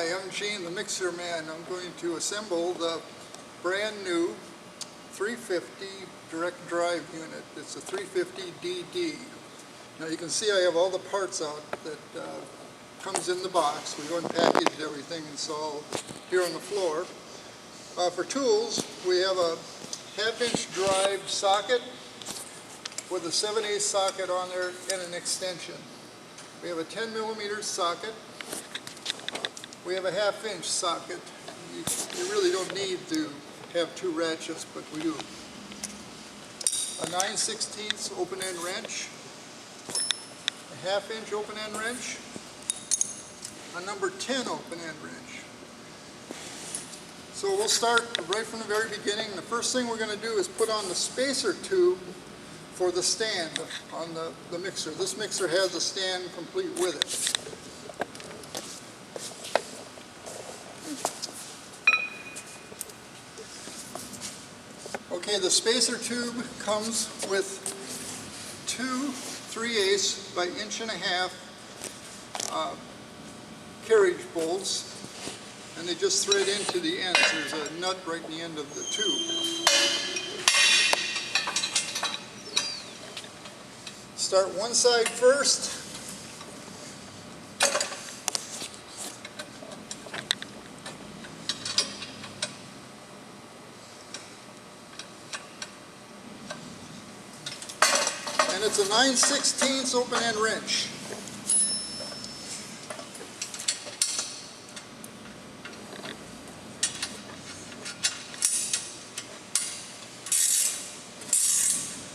Hi, I'm Gene, the Mixer Man. I'm going to assemble the brand new 350 direct drive unit. It's a 350DD. Now you can see I have all the parts out that comes in the box. We go and package everything, and it's all here on the floor. For tools, we have a 1/2-inch drive socket with a 7/8 socket on there and an extension. We have a 10mm socket. We have a 1/2-inch socket. You really don't need to have 2 ratchets, but we do. A 9/16 open-end wrench, a 1/2-inch open-end wrench, a number 10 open-end wrench. So we'll start right from the very beginning. The first thing we're going to do is put on the spacer tube for the stand on the mixer. This mixer has a stand complete with it. Okay, the spacer tube comes with 2 3/8 by 1.5 carriage bolts, and they just thread into the ends. There's a nut right in the end of the tube. Start one side first. And it's a 9/16 open-end wrench.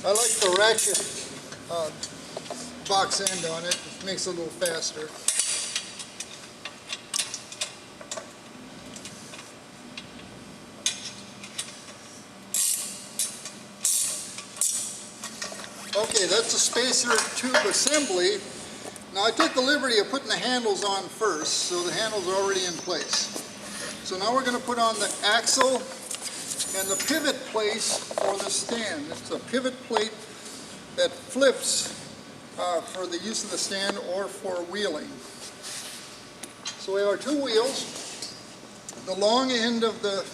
I like the ratchet box end on it. It makes it a little faster. Okay, that's the spacer tube assembly. Now I took the liberty of putting the handles on first, so the handles are already in place. So now we're going to put on the axle and the pivot place for the stand. It's a pivot plate that flips for the use of the stand or for wheeling. So we have our 2 wheels. The long end of the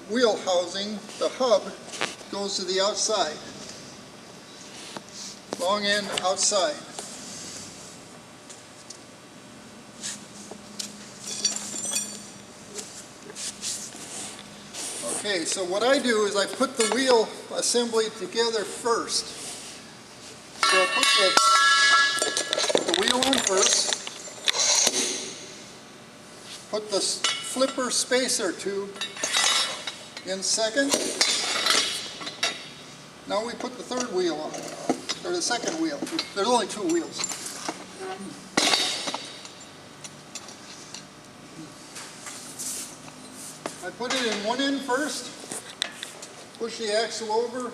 wheel housing, the hub, goes to the outside. Long end outside. Okay, so what I do is I put the wheel assembly together first. So I put the wheel on first, put the flipper spacer tube in second. Now we put the 3rd wheel on, or the 2nd wheel. There's only 2 wheels. I put it in one end first, push the axle over,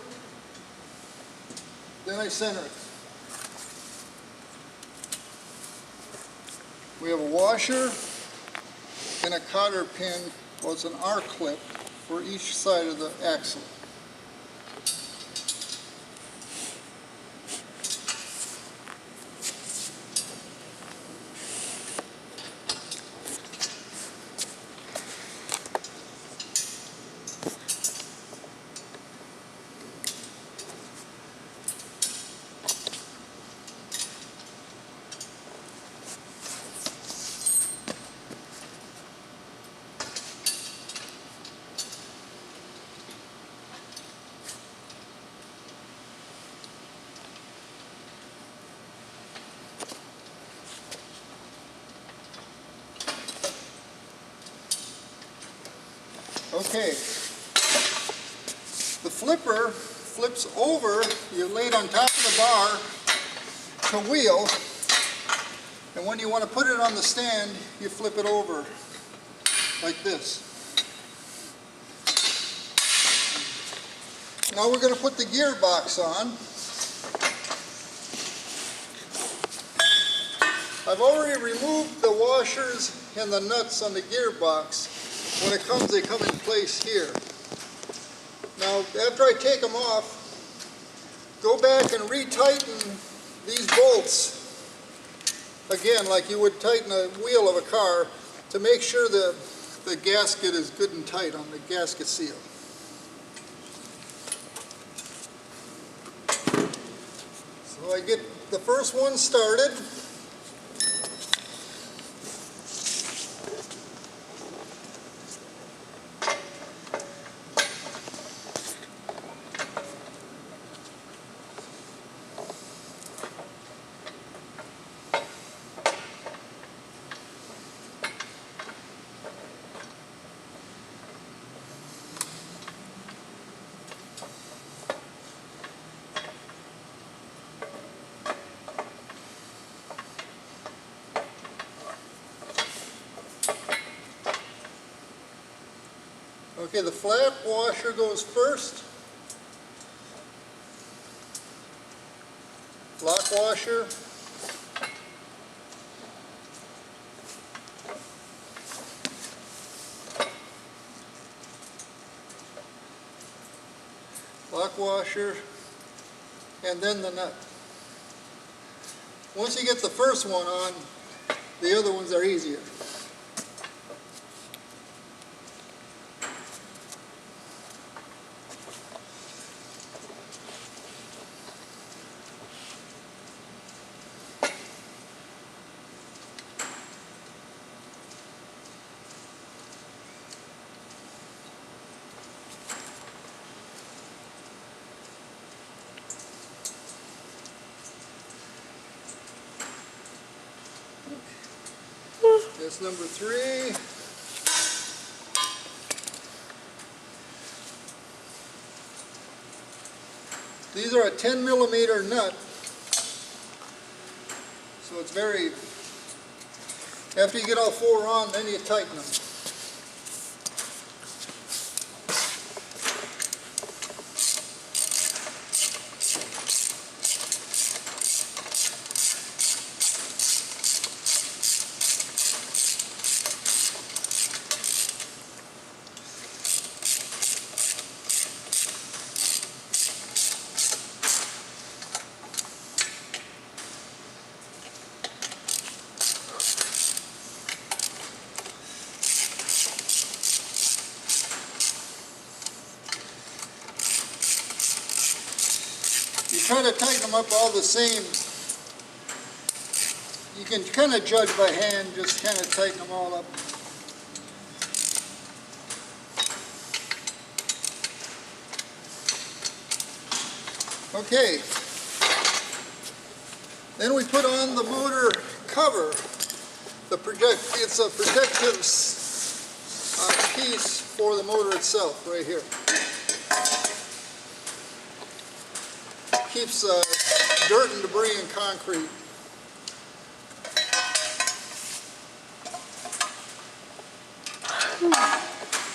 then I center it. We have a washer and a cotter pin, well, it's an R-clip for each side of the axle. Okay, the flipper flips over. You lay it on top of the bar to wheel, and when you want to put it on the stand, you flip it over like this. Now we're going to put the gearbox on. I've already removed the washers and the nuts on the gearbox. When it comes, they come in place here. Now, after I take them off, go back and retighten these bolts again like you would tighten a wheel of a car to make sure the gasket is good and tight on the gasket seal. So I get the first one started. Okay, the flat washer goes first. Lock washer. Lock washer, and then the nut. Once you get the first one on, the other ones are easier. That's number 3. These are a 10mm nut, so it's very, after you get all 4 on, then you tighten them. You try to tighten them up all the same. You can kind of judge by hand, just kind of tighten them all up. Okay. Then we put on the motor cover. It's a protective piece for the motor itself, right here. Keeps dirt and debris and concrete.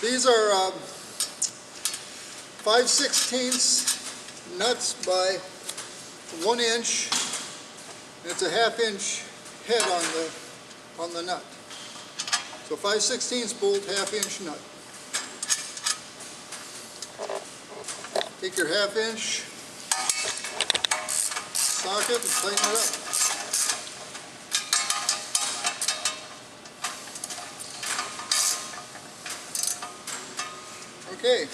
These are 5/16 nuts by 1 inch. It's a 1/2 inch head on the nut. So 5/16 bolt, 1/2 inch nut. Take your 1/2 inch socket and tighten it up. Okay.